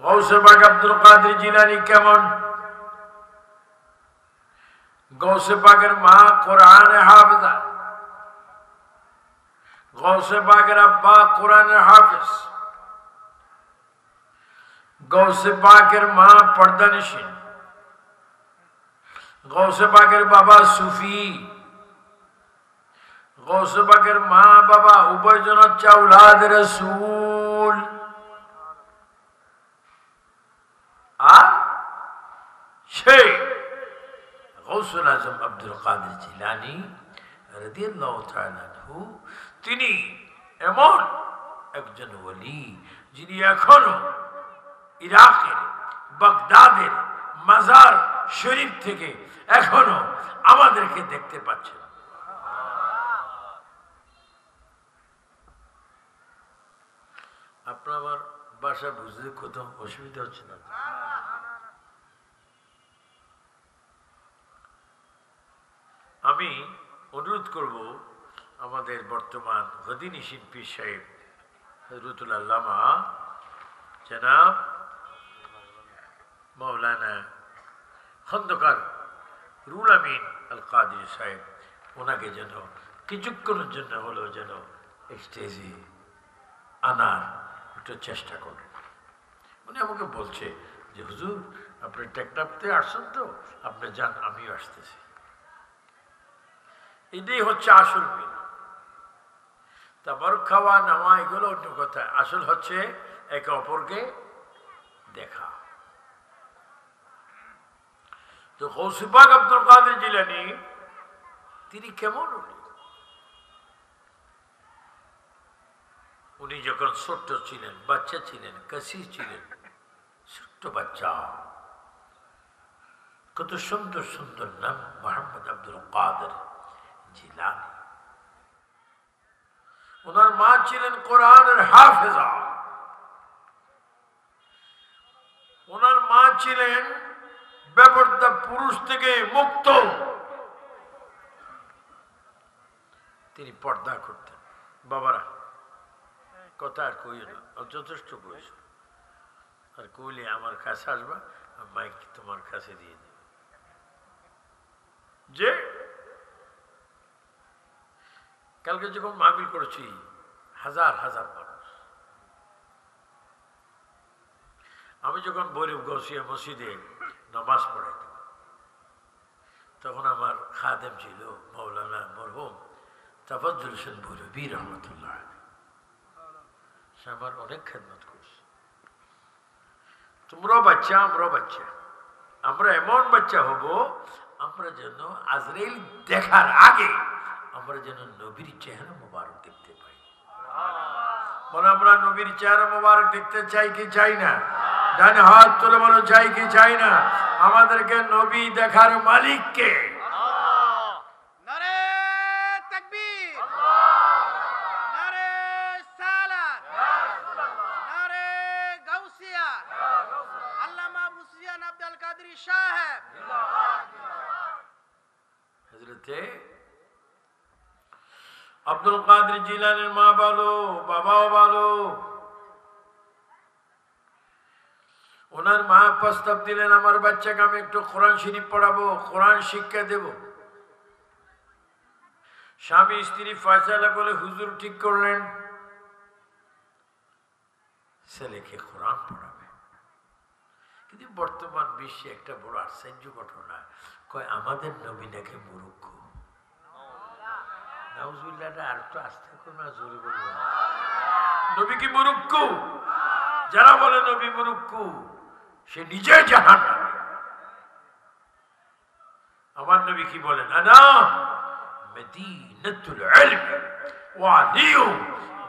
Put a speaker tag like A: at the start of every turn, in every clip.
A: গৌসে পাক আব্দুল কাদের জিলানী কেমন? গৌসে পাকের মা কোরআনে হাফেজা, গৌসে পাকের আব্বা কোরআনের হাফেজ, গৌসে পাকের মা পর্দানিশীন, গৌসে পাকের বাবা সুফি, গৌসে পাকের মা বাবা উভয়জন হচ্ছে আওলাদ রাসূল। আর সেই গৌসুল আজম আব্দুল কাদের জিলানী রাদিয়াল্লাহু তাআলা আনহু, তিনি এমন একজন ওলি যিনি এখনো ইরাকের বাগদাদের মাজার শরীফ থেকে এখনো আমাদেরকে দেখতে পাচ্ছেন। আপনার আমার ভাষা বুঝতে কোথাও অসুবিধা হচ্ছে না? আমি অনুরোধ করব আমাদের বর্তমান গদিনী শিল্পী সাহেব হযরতুল আল্লামা জনাব মৌলানা খন্দকার রুহুল আমিন আল কাদরি সাহেব, ওনাকে যেন কিছুক্ষণের জন্য হলেও যেন স্টেজে আনার একটু চেষ্টা করেন। উনি আমাকে বলছে যে হুজুর আপনি টেকনাফতে আসছেন তো, আপনি যান, আমিও আসতেছি। এটাই হচ্ছে আসল মিল। তারপর খাওয়া নামা এগুলো অন্য কথা, আসল হচ্ছে একে অপরকে দেখা। তো গৌসে পাক আব্দুল কাদের জিলানী তিনি কেমন হলেন? উনি যখন ছোট্ট ছিলেন, বাচ্চা ছিলেন, কাশি ছিলেন, ছোট্ট বাচ্চা, কত সুন্দর সুন্দর নাম মোহাম্মদ আব্দুল কাদের জিলানী। ওনার মা ছিলেন কোরআনের হাফেজা, ওনার মা ছিলেন বেপরদা পুরুষ থেকে মুক্ত, তিনি পর্দা করতেন। বাবারা কথা আর কই না, যথেষ্ট কইস, আর কইলে আমার কাছে আসবা, মাইক তোমার কাছে দিয়ে দেব। যে কালকে যখন মাহফিল করেছি, হাজার হাজার মানুষ, আমি যখন ভৈরব গৌসিয়া মসজিদে নামাজ পড়াইতাম, তখন আমার খাদেম ছিল মৌলানা মরহুম তাফাজ্জুল হোসেন ভৈরবী রহমতুল্লাহ। সে আমার অনেক খেদমত করছে। তোমরাও বাচ্চা, আমরাও বাচ্চা, আমরা এমন বাচ্চা হব, আমরা যেন আজরাইল দেখার আগে আমরা যেন নবীর চেহারা মোবারক দেখতে পাই। বলো আমরা নবীর চেহারা মোবারক দেখতে চাই কি চাই না? ডানে হাত তুলে বলো চাই কি চাই না? আমাদেরকে নবী দেখার মালিক কে?
B: নারে তাকবীর, নারে সালাত, নারে গাউসিয়া, আল্লামা মুসলিয়ান আব্দুল কাদের সাহেব।
A: হযরতে আব্দুল কাদের জিলানীর মা বলো, বাবাও বলো, ওনার মা প্রস্তাব দিলেন আমার বাচ্চাকে আমি একটু কোরআন শরীফ পড়াবো, কোরআন শিক্ষা দেব। স্বামী স্ত্রী ফয়সালা করে হুজুর ঠিক করলেন ছেলেকে কোরআন পড়াবে। কিন্তু বর্তমান বিশ্বে একটা বড় আশ্চর্য ঘটনা, কয় আমাদের নবী নাকি মূর্খ। নাউজুবিল্লাহ, আর একটু আস্তে করো না, জোরে বলবো। নবী কি মূর্খ? যারা বলে নবী মূর্খ সে নিজে জাহান্নামী। আমার নবী কি বলেন? আনা মদিনাতুল ইলম ওয়া আলিয়ু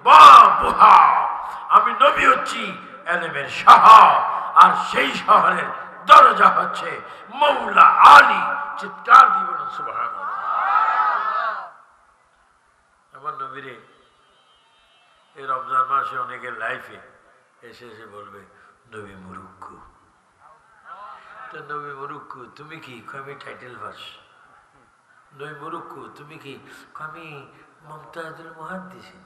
A: বাবুহা, আমি নবী হচ্ছি ইলমের শহর, আর সেই শহরের দরজা হচ্ছে মওলা আলী। চিৎকার দিবেন সুবহানাল্লাহ। আমার নবীরে এই রমজান মাসে অনেকের লাইফে এসে এসে বলবে নবী মূর্খ। তো নবী মূর্খ তুমি কি? আমি টাইটেল ভাস। নবী মূর্খ তুমি কি? আমি মুমতাজুল মুহাদ্দিসিন,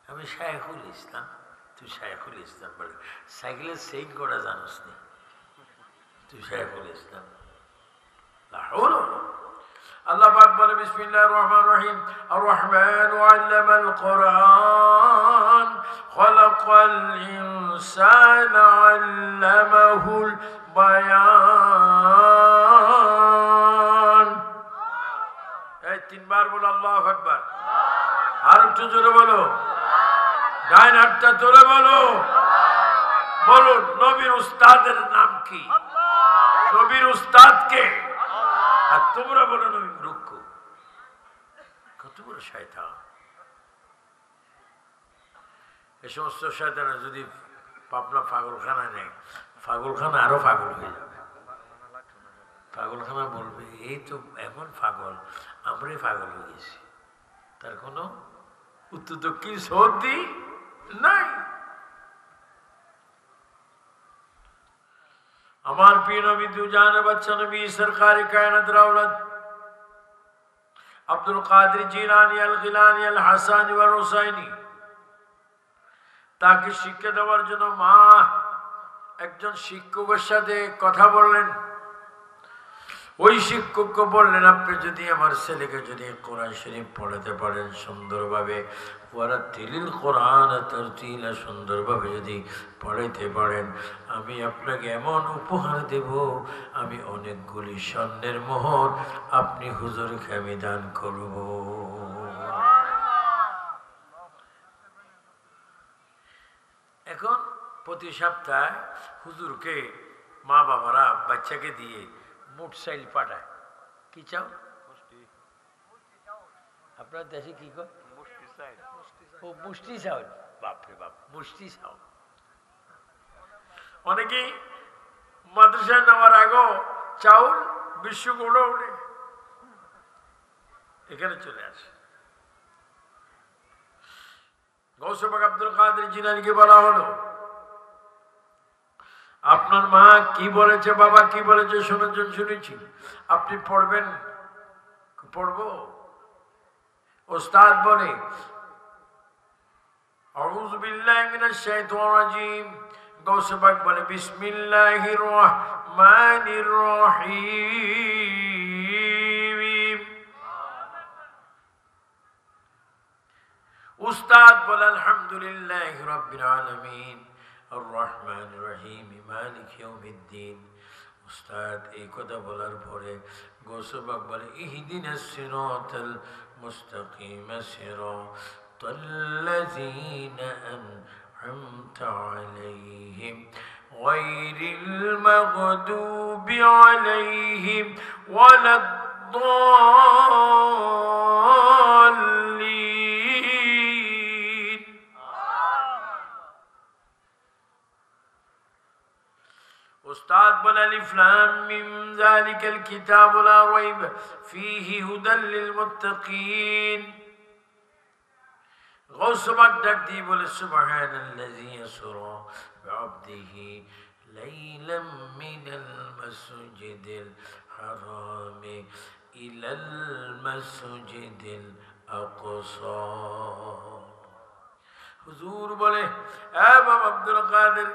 A: আমি শাইখুল ইসলাম। তুই শাইখুল ইসলাম বলে সাইকেলের সেইন করা জানোস নি তুই শাইখুল ইসলাম আল্লাহ পাক বলে বিসমিল্লাহির রহমানির রহিম আর রহমান আল্লামাল কোরআন খলাকাল ইনসানা আল্লামাহুল বায়ান এই তিনবার বলো আল্লাহু আকবার আর একটু জোরে বলো ডাইন হাতটা জোরে বলো বলো নবীর উস্তাদের নাম কি নবীর উস্তাদ কে আর তোমরা বলো নবী মূর্খ কত বড় শয়তান এই সমস্ত শয়তানের যদি পাবনা পাগলখানায় নেই পাগলখানা আরো পাগল হয়ে যাবে পাগলখানা বলবে এই তো এমন পাগল আমরাই পাগল হয়ে গেছি তার কোনো উত্তর দক্ষিণ সর্দি নাই আমার প্রিয় নবী দুজান বাচ্চা নবী সরকারি কায়নাত রাওলাত আব্দুল কাদের জিলানী আল গিলানী আল হাসানী ওয়াল হুসাইনী তাকে শিক্ষা দেওয়ার জন্য মা একজন শিক্ষকের সাথে কথা বললেন ওই শিক্ষককে বললেন আপনি যদি আমার ছেলেকে যদি কোরআন শরীফ পড়াতে পারেন সুন্দরভাবে ওয়ারাতিলিল কোরআন তারতিলা সুন্দরভাবে যদি পড়াইতে পারেন আমি আপনাকে এমন উপহার দেব আমি অনেকগুলি স্বর্ণের মোহর আপনি হুজুরকে আমি দান করব এখন প্রতি সপ্তাহে হুজুরকে মা বাবারা বাচ্চাকে দিয়ে মোটরসাইকেল পাঠায় কি চাও আপনার দেশে কি কয় ও মুষ্টি চাউল বাপরে বাপ মুষ্টি চাউল অনেকেই মাদ্রাসায় নেওয়ার আগেও চাউল বিশ্বগুলো উঠে এখানে চলে আসে গৌসে পাক আব্দুল কাদের জিলানীকে বলা হলো আপনার মা কি বলেছে বাবা কি বলেছে শুনেছি আপনি পড়বেন পড়বো ওস্তাদ বলে আউযু বিল্লাহি মিনাশ শাইতানির রাজিম গৌসে পাক বলে বিসমিল্লাহির রহমানির রহিম উস্তাদ বলে আলহামদুলিল্লাহি রাব্বিল আলামিন الرحمن الرحيم مالك يوم الدين উস্তাদ এই কথা বলার পরে গোসবাক বলে ইহদিনাস সিরাতাল মুস্তাকিম সিরাতাল্লাযীনা আন'আমতা আলাইহিম গায়রিল মাগদুবি আলাইহিম ওয়ালাদ-দাল্লিন উস্তাদ বলে আলিফ লাম মিম যালিকাল কিতাবু লা রাইব ফীহি হুদাল লিল মুত্তাকিন গৌসবাক ডাক দিয়ে বলে সুবহানাল্লাযী ইয়াসরা বিআবদিহি লাইলাম মিনাল মাসজিদিল হারাম ইলাল মাসজিদিল আকসা হুজুর বলে এ বাবা আব্দুল কাদের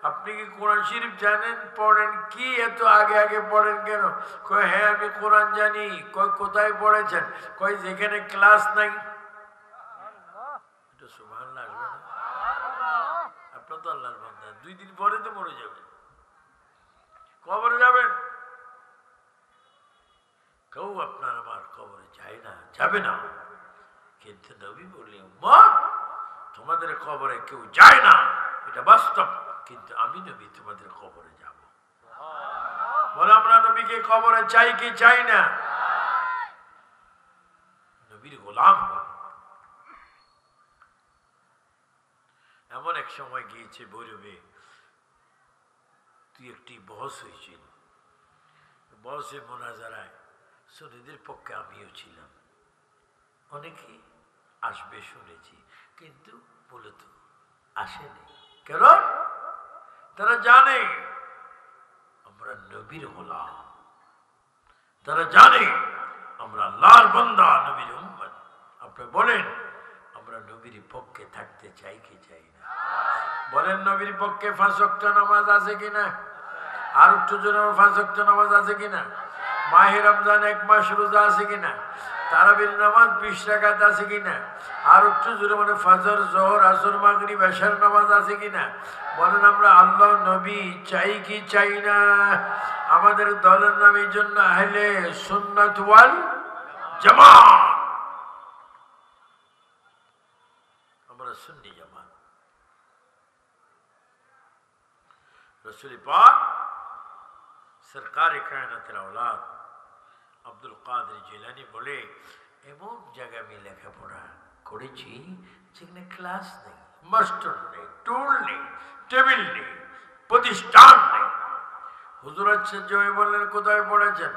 A: আপনি কি কোরআন শরীফ জানেন পড়েন কি এত আগে আগে পড়েন কেন কয় হ্যাঁ আমি কোরআন জানি কয় কোথায় পড়েছেন কয় যেখানে ক্লাস নাই এটা সুবহানাল্লাহ আসবে না আপনার তো আল্লাহর বান্দা 2 দিন পরে তো মরে যাবেন কবরে যাবেন কেউ আপনার আমার কবরে যায় না যাবে না কিন্তু নবী বললেন উম্মত তোমাদের কবরে কেউ যায় না এটা বাস্তব কিন্তু আমি নবী তোমাদের কবরে যাব বলে আমরা নবীকে কবরে চাই কি চাই না নবীর গোলাম এমন এক সময় গিয়েছে ভৈরবে তুই একটি বহস হয়েছিল বহসে মোনাজারায় সুন্নিদের পক্ষে আমিও ছিলাম অনেকে আসবে শুনেছি কিন্তু মূলত আসেনি কেন তারা জানে আমরা নবীর গোলাম তারা জানে আমরা আল্লাহর বান্দা নবীর উম্মত আপনি বলেন আমরা নবীর পক্ষে থাকতে চাই কি চাই না বলেন নবীর পক্ষে 5 ওয়াক্ত নামাজ আছে কিনা? আর একটু জোরে 5 ওয়াক্ত নামাজ আছে কিনা? মাহে রমজান 1 মাস রোজা আছে কিনা? তারাবির নামাজ 20 রাকাত আছে কিনা? আর একটু জোরে মানে ফজর, জোহর, আসর, মাগরিব, এশার নামাজ আছে কিনা? বলেন আমরা আল্লাহ নবী চাই কি চাই না? আমাদের দলের নাম এই জন্য আহলে সুন্নাত ওয়াল জামাত। আমরা সুন্নি জামাত। রাসূল পাক সরকার কায়নাতের औलाद আব্দুল কাদের জিলানী বলে, এমন জায়গায় আমি লেখাপড়া করেছি যেখানে ক্লাস নেই, মাস্টার নেই, টুল নেই, টেবিল নেই, প্রতিষ্ঠান নেই। হুজুর আশ্চর্য হয়ে বললেন, কোথায় পড়েছেন?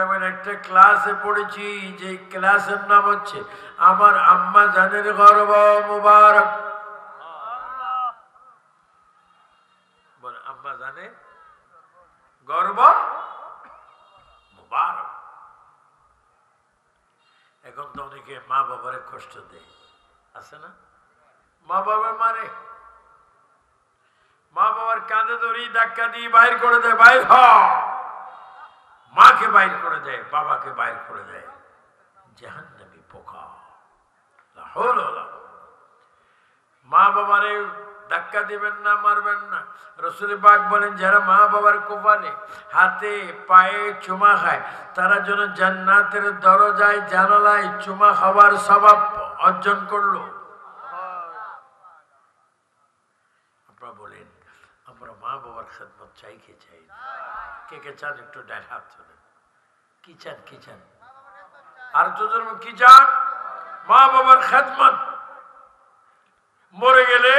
A: আমি একটা ক্লাসে পড়েছি, যে ক্লাসের নাম হচ্ছে আমার আম্মা জানের গর্ব মুবারক। বলে আম্মা জানে গর্ব মুবারক। এখন তো অনেকে মা বাবারে কষ্ট দেয়, আছে না? মা বাবা মারে, মা বাবার কাঁধে ধরি ধাক্কা দিয়ে বাইর করে দেয়, বাইর হ। মাকে বাইর করে দেয়, বাবাকে বাইর করে দেয়। জাহান্নামী পোকা। মা বাবারে ধাক্কা দিবেন না, মারবেন না। রাসূল পাক বলেন, যারা মা বাবার কপালে হাতে পায়ে চুমা খায় তারা যেন জান্নাতের দরজায় জানালায় চুমা খাওয়ার সওয়াব অর্জন করলো। আপনারা বলেন আমরা মা বাবার খেদমত চাই কি চাই না? কে কে চান একটু ডান হাত তোলেন। কি চান, কি চান? আর তোদের কি চান? মা বাবার খেদমত। মরে গেলে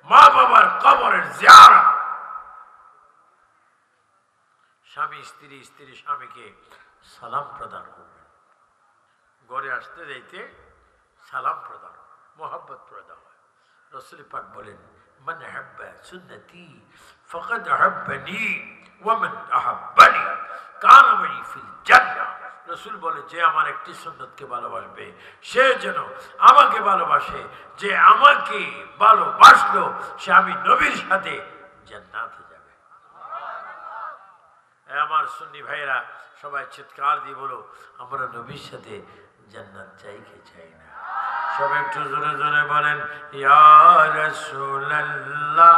A: মা বাবার কবরের জিয়ারত। স্বামী স্ত্রী, স্ত্রী স্বামীকে সালাম প্রদান করবেন। ঘরে আসতে যাইতে সালাম প্রদান, মোহাব্বত প্রদান হয়। রাসূল পাক বলেন, মান আহাব্বা সুন্নতি ফাকাদ আহাব্বানি ওয়া মান আহাব্বানি কানা মাই ফিল জান্নাহ। রাসূল বলে, যে আমার একটি সুন্নতকে ভালোবাসবে সে যেন আমাকে ভালোবাসে, যে আমাকে ভালোবাসলো সে আমি নবীর সাথে জান্নাতে যাবে। আমার সুন্নি ভাইরা সবাই চিৎকার দিয়ে বলো, আমরা নবীর সাথে জান্নাত চাই কি চাই না? সবাই একটু জোরে জোরে বলেন, ইয়া রাসূলুল্লাহ,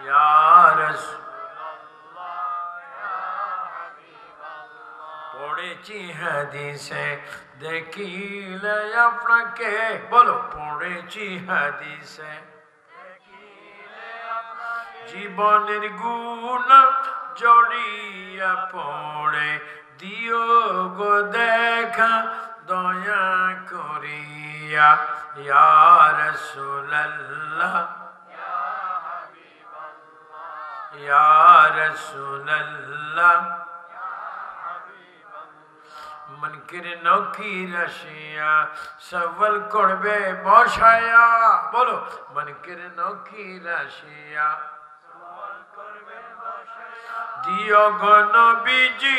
A: ইয়া রাসূলুল্লাহ। পড়েছি হাদিসে দেখিলে আপনাকে, বলো পড়েছি হাদিসে জীবনের গুণ জড়িয়া পড়ে দিও গো দেখা দয়া করিয়া। ইয়া রাসূলুল্লাহ, ইয়া রাসূলুল্লাহ। মনকের নকির আসিয়া সওয়াল করবে বসায়া, বলো মনকের নকির আসিয়া দিও গো নবীজি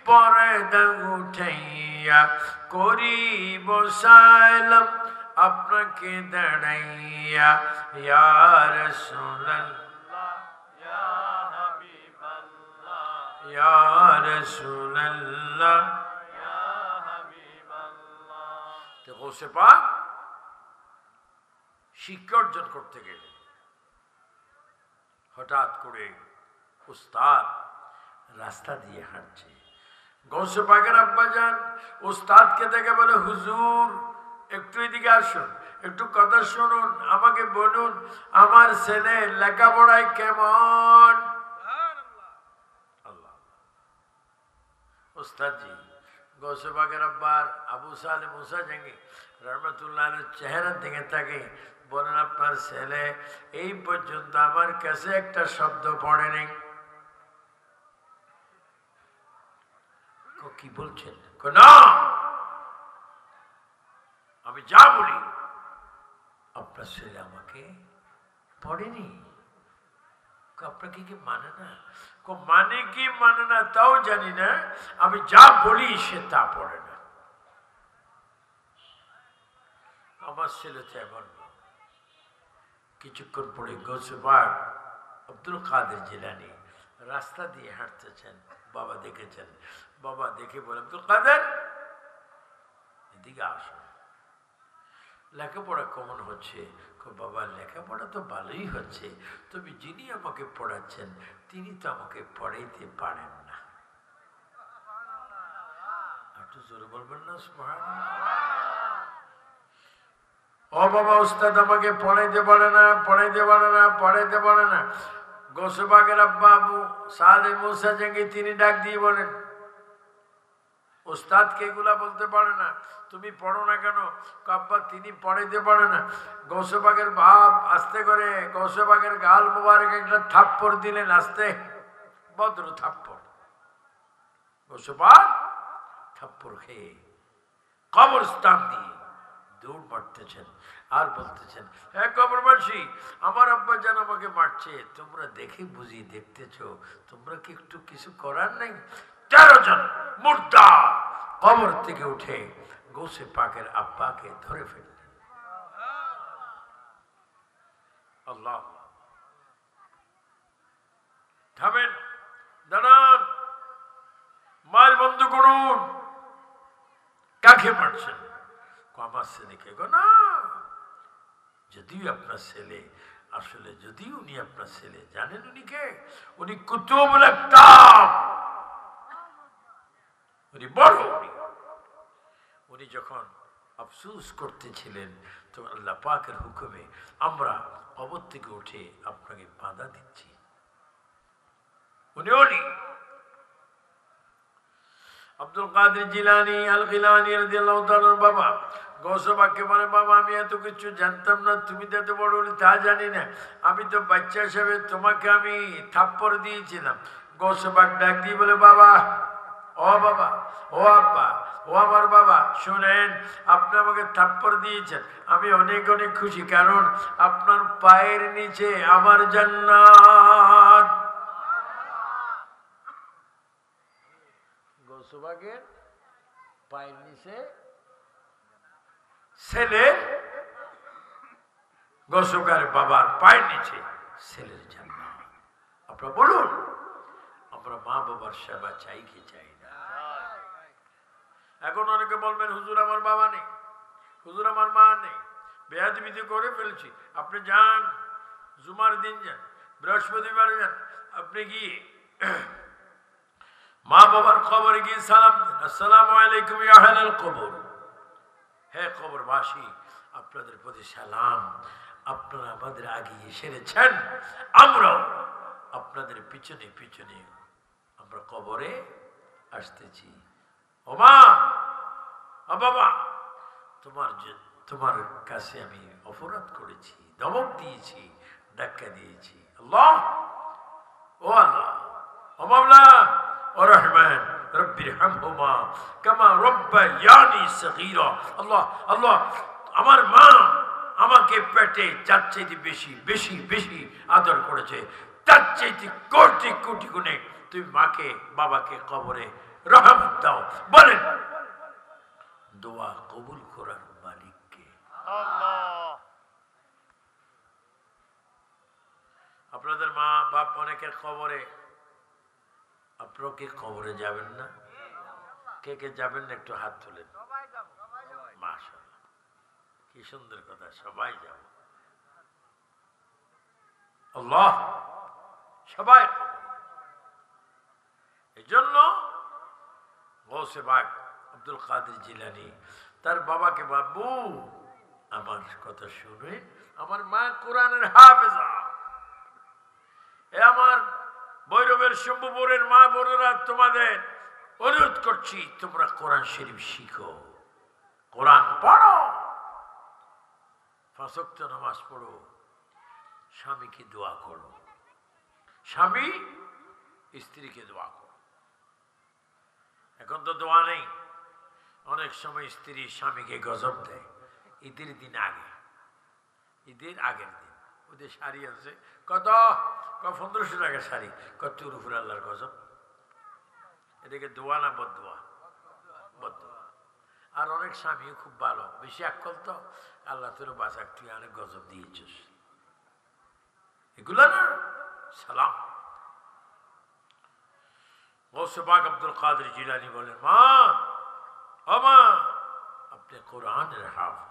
A: পর্দা উঠাইয়া, করিব সালাম আপনাকে দাঁড়াইয়া। ইয়া রাসূলুল্লাহ, ইয়া রাসূলুল্লাহ। তো গৌসে পাক শিক্ষা অর্জন করতে গেলে হঠাৎ করে উস্তাদ রাস্তা দিয়ে হাঁটছে। গৌসে পাকের আব্বাজান উস্তাদকে দেখে বলে, হুজুর একটু এদিকে আসুন, একটু কথা শুনুন, আমাকে বলুন আমার ছেলে লেখাপড়ায় কেমন। আল্লাহ উস্তাদজি গৌসে পাকের আব্বার আবু সালেহ মুসা জাঙ্গি রহমতুল্লাহ আলাইহির চেহারার দিকে তাকে বলেন, আপনার ছেলে এই পর্যন্ত আমার কাছে একটা শব্দ পড়েনি। কি বলছেন? না, আমি যা বলি আপনার ছেলে আমাকে পড়েনি। আপনাকে কি মানে না? মানে কি মানে না তাও জানি না, আমি যা বলি সে তা পড়ে না। আমার ছেলে তো এমন কিছুক্ষণ পরে গৌসে পাক আব্দুল কাদের জিলানী রাস্তা দিয়ে হাঁটতেছেন। বাবা দেখেছেন। বাবা দেখে বলে, আব্দুল কাদের এদিকে আসো, লেখাপড়া কেমন হচ্ছে? বাবা লেখাপড়া তো ভালোই হচ্ছে, তবে যিনি আমাকে পড়াচ্ছেন তিনি তো আমাকে পড়াইতে পারেন না। একটু জোরে বলবেন না সুবহানাল্লাহ। ও বাবা, উস্তাদ আমাকে পড়াইতে পারে না, পড়াইতে পারে না, পড়াইতে পারে না। গৌসে পাকের আব্বা আবু সালেহ মুসা জাঙ্গি তিনি ডাক দিয়ে বলেন, ওস্তাদকে এগুলা বলতে পারে না, তুমি পড়ো না কেন? আব্বা তিনি পড়াইতে পারে না। গৌসে পাকের বাপ আস্তে করে গৌসে পাকের গাল মোবারক একটা থাপ্পড় দিলেন, আস্তে ভদ্র থাপ্পড়। গৌসে পাক থাপ্পড় খেয়ে কবরস্থান দিয়ে দৌড় মারতেছেন আর বলতেছেন, হ্যাঁ কবরবাসী, আমার আব্বা যেন আমাকে মারছে, তোমরা দেখে বুঝি দেখতেছ, তোমরা কি একটু কিছু করার নাই? 13 জন মুর্দা কবর থেকে উঠে গৌসে পাকের আব্বাকে ধরে ফেললেন। আল্লাহ, থামেন, দাঁড়ান, মার বন্ধ করুন। কাকে মারছেন? আমার ছেলেকে গো না। যদিও আপনার ছেলে, আসলে যদিও উনি আপনার ছেলে, জানেন উনি কে? উনি কুতুবুল আকতাব, উনি বড়। উনি যখন আফসোস করতেছিলেন তখন আল্লাহ পাকের হুকুমে আমরা কবর থেকে উঠে আপনাকে বাধা দিচ্ছি। উনি আব্দুল কাদের জিলানী আল গিলানী রাদিয়াল্লাহু তাআলার বাবা গৌসে পাককে বলে, বাবা আমি এত কিছু জানতাম না, তুমি তো এত বড় হলে তা জানি না, আমি তো বাচ্চা হিসেবে তোমাকে আমি থাপ্পড় দিয়েছিলাম। গৌসে পাক ডাক দিয়ে বলে, বাবা, ও বাবা, ও আব্বা, ও আমার বাবা, শুনেন, আপনি আমাকে থাপ্পড় দিয়েছেন, আমি অনেক অনেক খুশি, কারণ আপনার পায়ের নিচে আমার জান্নাত। গৌসে পাকের পায়ের নিচে ছেলের, গৌসে পাকের বাবার পায়ের নিচে ছেলের জান্নাত। আপনারা বলুন, আমরা মা বাবার সেবা চাই কি চাই না? এখন অনেকে বলবেন, হুজুর আমার বাবা নেই, হুজুর আমার মা নেই, বেয়াদবি করে ফেলছি। আপনি যান, জুমার দিন যান, বৃহস্পতিবার যান, আপনি গিয়ে মা বাবার কবরে গিয়ে সালাম দেন, আসসালামু আলাইকুম ইয়া আহলাল কবর। হে কবরবাসী, আপনাদের প্রতি সালাম, আপনারা আমাদের আগে এসেছেন, আমরাও আপনাদের পিছনে পিছনে আমরা কবরে আসতেছি। ও মা, ও বাবা, তোমার কাছে আমি অপরাধ করেছি, ধমক দিয়েছি, ধাক্কা দিয়েছি। আল্লাহ, ও আল্লাহ, ও মাওলা, ও রহমান, রব্বিরহামহুমা কামা রাব্বায়ানি সগীরা। আল্লাহ, আল্লাহ, আমার মা আমাকে পেটে যার চাইতে বেশি বেশি বেশি আদর করেছে, তার চাইতে কোটি কোটি গুণে তুমি মাকে বাবাকে কবরে রহমত দাও। বলেন, দোয়া কবুল করার মালিককে। আপনাদের মা বাপ অনেকের কবরে, আপনারা কি কবরে যাবেন না? কে কে যাবেন না একটু হাত তোলেন। মাশাআল্লাহ, কি সুন্দর কথা, সবাই যাব। আল্লাহ, সবাই। এই জন্য গৌসে পাক আব্দুল কাদের জিলানী তার বাবাকে, বাবু আমার কথা শুনে, আমার মা কোরআনের হাফেজা, এ আমার ভৈরবের শম্ভুপুরের মা বোনেরা, তোমাদের অনুরোধ করছি, তোমরা কোরআন শরীফ শিখো, কোরআন পড়ো, 5 ওয়াক্ত নামাজ পড়ো, স্বামীকে দোয়া করো, স্বামী স্ত্রীকে দোয়া করো। এখন তো দোয়া নেই, অনেক সময় স্ত্রী স্বামীকে গজব দেয়। ঈদের দিন আগে, ঈদের আগের দিন ওদের শাড়ি আছে, কত 1500 টাকা শাড়ি, কত রুফুর আল্লাহর গজব। এটাকে দোয়া না বদদোয়া? বদদোয়া। আর অনেক স্বামীও খুব ভালো, বেশি আকল তো, আল্লাহ তোর বাঁচাক, তুই অনেক গজব দিয়েছিস। সালাম। গৌসে পাক আব্দুল কাদের জিলানী বলেন, মা ও মা, আপনি কোরআনের হাফেজ।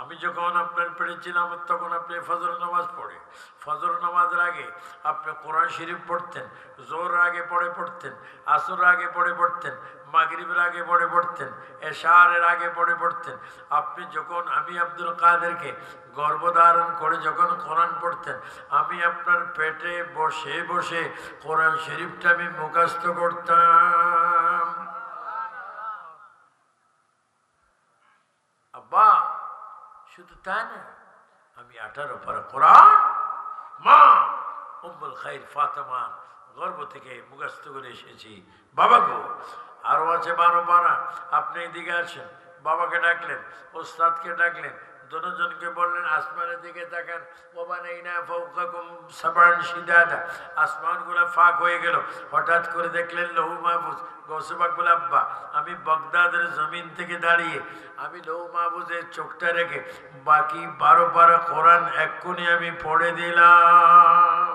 A: আমি যখন আপনার পেড়েছিলাম তখন আপনি ফজর নামাজ পড়ে, ফজর নামাজের আগে আপনি কোরআন শরীফ পড়তেন, জোহর আগে পড়তেন, আসর আগে পড়তেন, মাগরিবের আগে পড়তেন, এশারের আগে পড়তেন। আপনি যখন আমি আব্দুল কাদেরকে গর্ভধারণ করে যখন কোরআন পড়তেন, আমি আপনার পেটে বসে বসে কোরআন শরীফটা আমি মুখস্থ করতাম। আব্বা শুধু তাই না, আমি 18 পারা কোরআন মা উম্মুল খাইর ফাতেমা গর্ভ থেকে মুখস্থ করে এসেছি। বাবা গো, আরো আছে 12 পারা। আপনি এদিকে আসেন। বাবাকে ডাকলেন, ওস্তাদকে ডাকলেন, দুজনকে বললেন আসমানের দিকে তাকান। ওয়াবানাইনা ফাওকাকুম সাবআন শিদাদা। আসমানগুলো ফাঁক হয়ে গেল। হঠাৎ করে দেখলেন লৌহ মাহফুজ। গৌসে পাক বলে, আব্বা আমি বাগদাদের জমিন থেকে দাঁড়িয়ে আমি লৌহ মাহফুজের চোখটা রেখে বাকি 12 পারা কোরআন এক্ষুনি আমি পড়ে দিলাম।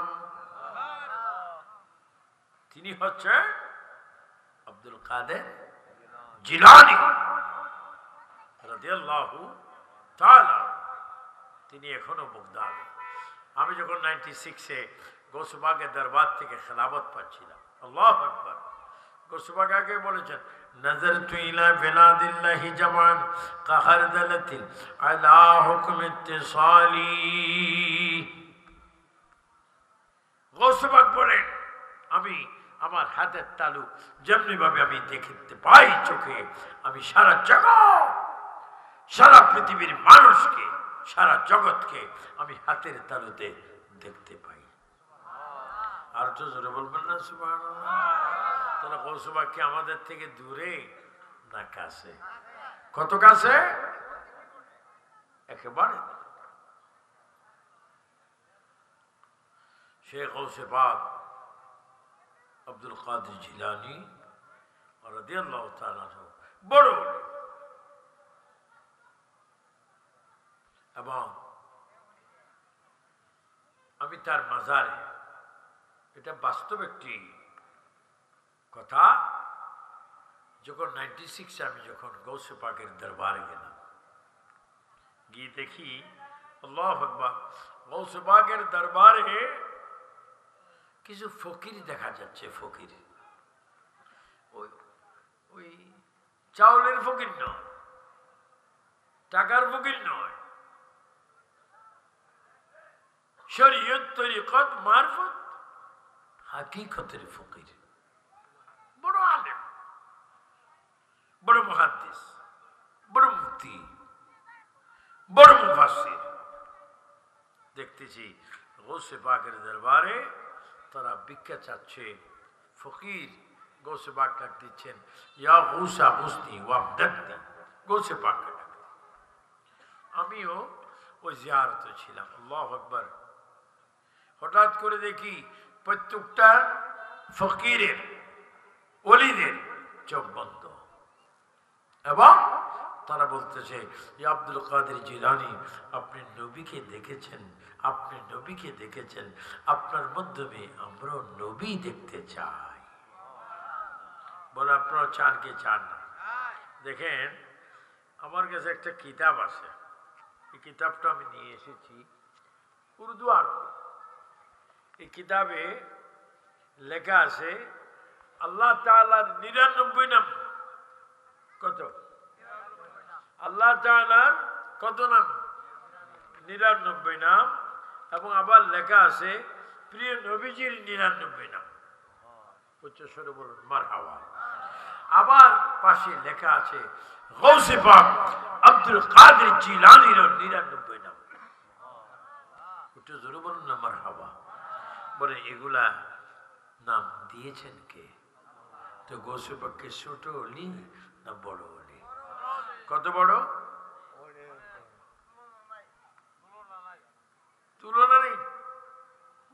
A: তিনি হচ্ছেন আব্দুল কাদের জিলানী রাদিয়াল্লাহু তাআলা। তিনি এখনো বাগদাদে। আমি যখন 96-এ গৌসে পাকের দরবার থেকে খেলাফত পাচ্ছিলাম, আল্লাহু আকবার, গৌসে পাক আগে বলেছেন, নজরতু ইলা বিলাদিল্লাহি জামান কাহারদালাতিন আলা হুকম ইত্তিসালি। গৌসে পাক বলেন, আমি আমার হাতের তালু যেমনি ভাবে আমি দেখতে পাই চোখে, আমি সারা জগৎ, সারা পৃথিবীর মানুষকে, সারা জগৎকে আমি হাতের তালুতে দেখতে পাই। আর তো জোরে বলবেন না সুবহানাল্লাহ। তাহলে গৌসে পাক কি আমাদের থেকে দূরে না কাছে? কত কাছে? একেবারে। শেখ গৌসে পাক আব্দুল কাদের জিলানী রাদিয়াল্লাহু তাআলা বড় ওলি। এবং আমি তার মাজারে, এটা বাস্তব একটি কথা, যখন 96-এ আমি যখন গৌসে পাকের দরবারে গেলাম, গিয়ে দেখি আল্লাহু আকবার, গৌসে পাকের দরবারে কিছু ফকির দেখা যাচ্ছে। ফকির ওই চাউলের ফকির নয়, টাকার ফকির নয়, শরীয়ত তরিকত মারফত হাকিকতের ফকির। বড় আলেম, বড় মুহাদ্দিস, বড় মুফতি, বড় মুফাসসির। দেখতেছি গৌসে পাকের দরবারে তারা ভিক্ষা চাচ্ছে। ফকির গৌসে পাক ডাক দিচ্ছেন, ইয়া গৌসা গুসনি ওয়ামদাদনি। গৌসে পাককে ডাক। আমিও ওই জিয়ারতে ছিলাম। আল্লাহু আকবার। হঠাৎ করে দেখি প্রত্যেকটা ফকিরের, ওলিদের চোখ বন্ধ, এবং তারা বলতেছে, ইয়া আব্দুল কাদের জিলানী, আপনি নবীকে দেখেছেন, আপনি নবীকে দেখেছেন, আপনার মাধ্যমে আমরাও নবী দেখতে চাই। বলে আপনারা চান কি চান না? দেখেন, আমার কাছে একটা কিতাব আছে। এই কিতাবটা আমি নিয়ে এসেছি উর্দু আরবি। এই কিতাবে লেখা আছে আল্লাহ তাআলার 99 নাম। কত? আল্লাহ তাআলার কত নাম? 99 নাম। এবং আবার লেখা আছে প্রিয় নবীজির 99 নাম। উচ্চস্বরে বলুন মারহাবা। আবার পাশে লেখা আছে গৌসে পাক আব্দুল কাদের জিলানীর 99 নাম। উচ্চস্বরে বলুন না মারহাবা। বলে এগুলা নাম দিয়েছেন কে? তো গৌসে পাককে ছোট ওলি না বড় ওলি? কত বড়? তুলনা নেই,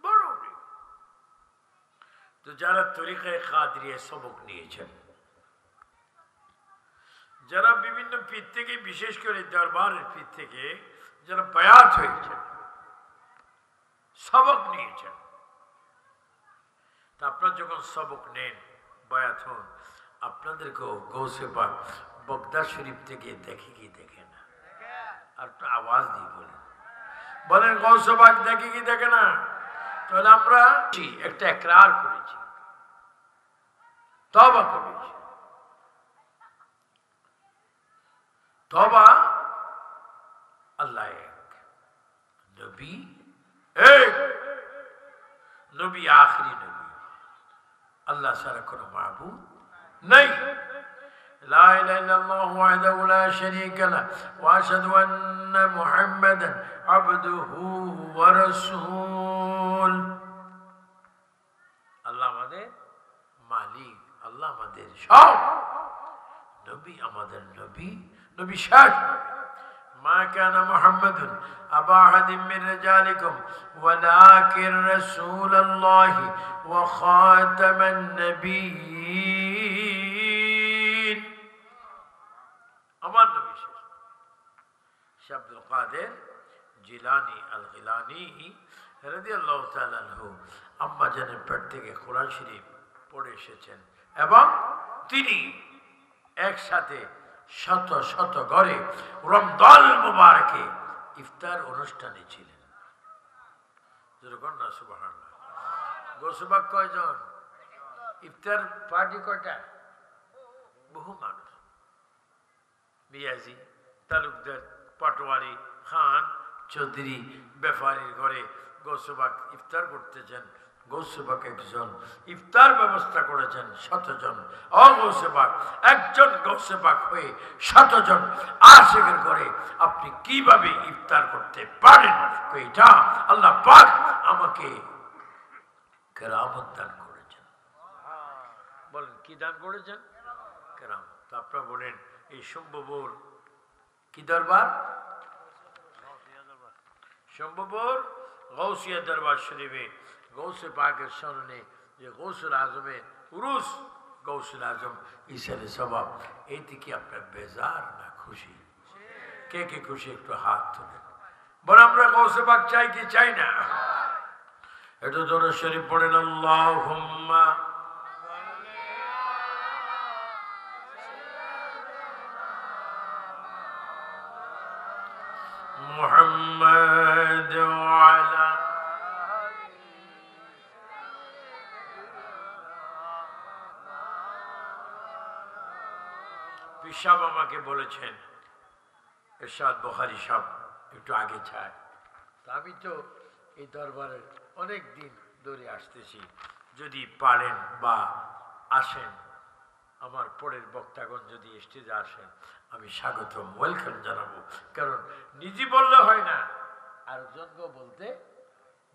A: বড় ওলি। তো যারা তরিকায়ে কাদরিয়া সবক নিয়েছেন, যারা বিভিন্ন পীর থেকে, বিশেষ করে দরবারের পীর থেকে যারা বায়াত হয়েছেন, সবক নিয়েছেন, আপনারা যখন সবক নেন বায়াত হন আপনাদেরকেও গৌসে পাক বগদাদ শরীফ থেকে দেখে কি দেখে না? আর একটু আওয়াজ দিয়ে বলেন গৌসে পাক দেখে কি দেখে না? তাহলে আমরা একটা একরার করেছি, তওবা করেছি। তওবা আল্লাহ এক, নবী এক, নবী আখরি নবী, আল্লাহ ছাড়া কোনো মাবুদ নাই। লা ইলাহা ইল্লাল্লাহু ওয়াহদাহু লা শারীকা লাহু ওয়া আশহাদু আন্না মুহাম্মাদান আবদুহু ওয়া রাসূল। আল্লাহ আমাদের মালিক, আল্লাহ আমাদের সব, নবী আমাদের নবী, নবী শেষ। মা কানা মুহাম্মাদুন আবা আহাদিন মিন রিজালিকুম ওয়ালাকিন রাসূলুল্লাহি ওয়া খাতামান নবিয়্যিন। আমার নবী শেষ। শাহ আব্দুল কাদের জিলানী আল গিলানী রাদিয়াল্লাহু তাআলা আনহু আম্মা জানের পেট থেকে কোরআন শরীফ পড়ে এসেছেন এবং তিনি একসাথে শত শত ঘরে রমজান মুবারকে ইফতার অনুষ্ঠানে ছিলেন। যেরকম না সুবহানাল্লাহ। গোসবাক কয়জন? ইফতার পার্টি কয়টা? বহু মানুষ, মিয়াজি, তালুকদার, পাটোয়ারি, খান, চৌধুরী, ব্যাপারীর ঘরে গৌসবাক ইফতার করতেছেন। গৌসবাক একজন ইফতার ব্যবস্থা করেছেন 100 জন। অগৌসবাক একজন গৌসবাক হয়ে 100 জন আশিকের ঘরে আপনি কিভাবে ইফতার করতে পারেন? এটা আল্লাহ পাক আমাকে কেরামত দান করেছেন। বলেন কি দান করেছেন? কেরামত। তো আপনারা বলেন এই সম্ভবর কি দরবার? সম্ভবর গৌসিয়া দরবার শরীফে গৌসে পাকের স্মরণে যে গৌসুল আজমে উরুস, গৌসুল আজম ঈশারে সবাব, এই থেকে আপনার বেজার না খুশি? কে কে খুশি একটু হাত তোলেন। বলে আমরা গৌসে পাক চাই কি চাই না? এটা জোরে শরীফ পড়েন আল্লাহুম্মা মুহাম্মাদ ওয়া আলা পিসাব আমাকে বলেছেন এরশাদ বুখারী সাহেব একটু আগে চায়। তা আমি তো এই দরবারে অনেক দিন ধরে আসতেছি, যদি পারেন বা আসেন আমার পরের বক্তাগণ যদি স্টেজে আসেন আমি স্বাগতম ওয়েলকাম জানাবো। কারণ নিজে বললে হয় না, আরেকজনকে বলতে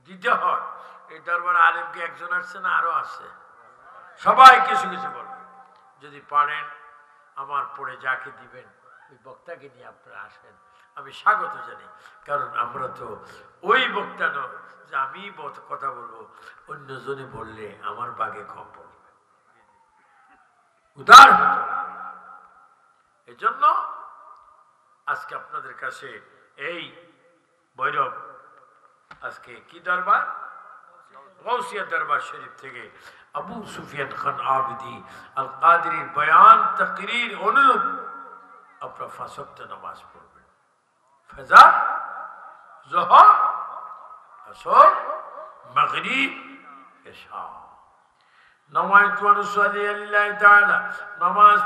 A: দিতে হয়। এই দরবারে আলেমকে একজন আসছে না, আরো আসছে, সবাই কিছু কিছু বলবে। যদি পারেন আমার পরে যাকে দিবেন ওই বক্তাকে নিয়ে আপনারা আসেন, আমি স্বাগত জানি। কারণ আমরা তো ওই বক্তা নয় যে আমি কথা বলবো, অন্যজনে বললে আমার বাগে কম পড়বে, উদার হতে। এজন্য আজকে আপনাদের কাছে এই ভৈরব আজকে কি দরবার? গৌসিয়া দরবার শরীফ থেকে আবু সুফিয়ান খান আবিদি আল কাদরির বয়ান তাকরীর অনুরূপ আপনারা 5 ওয়াক্ত নামাজ পড়বেন। ফজর, যোহর, আসর, মাগরিব, ইশা। নামাজ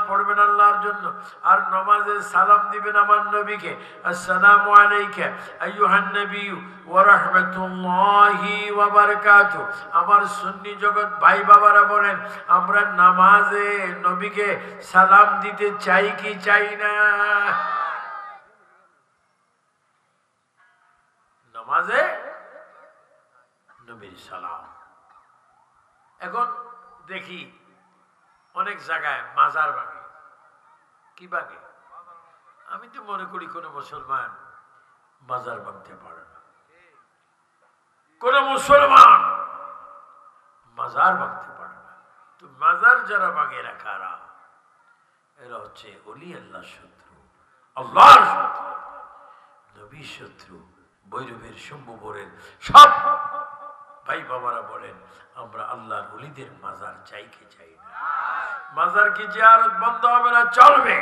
A: পড়বেন আল্লাহর জন্য, আর নামাজে সালাম দিবেন আমার নবীকে, আসসালামু আলাইকা আইয়ুহান নবী ওয়া রাহমাতুল্লাহি ওয়া বারাকাতুহু। আমার সুন্নি জগৎ ভাই বাবারা বলেন আমরা নামাজে নবীকে সালাম দিতে চাই কি চাই না? নামাজে নবীর সালাম। এখন দেখি অনেক জায়গায় মাজার ভাঙে। কি ভাঙে? আমি তো মনে করি কোন মুসলমান মাজার ভাঙতে পারে না। কোন মুসলমান মাজার ভাঙতে পারে না। তো মাজার যারা ভাঙে এরা কারা? এরা হচ্ছে ওলি আল্লাহর শত্রু, আল্লাহর শত্রু, নবীর শত্রু, ভৈরবের শম্ভুবরের সব ভাই বাবারা বলেন, আমরা আল্লাহর ওলিদের মাজার চাই কি চাই না? মাজার কি জিয়ারত বন্ধ হবে না? চলবে।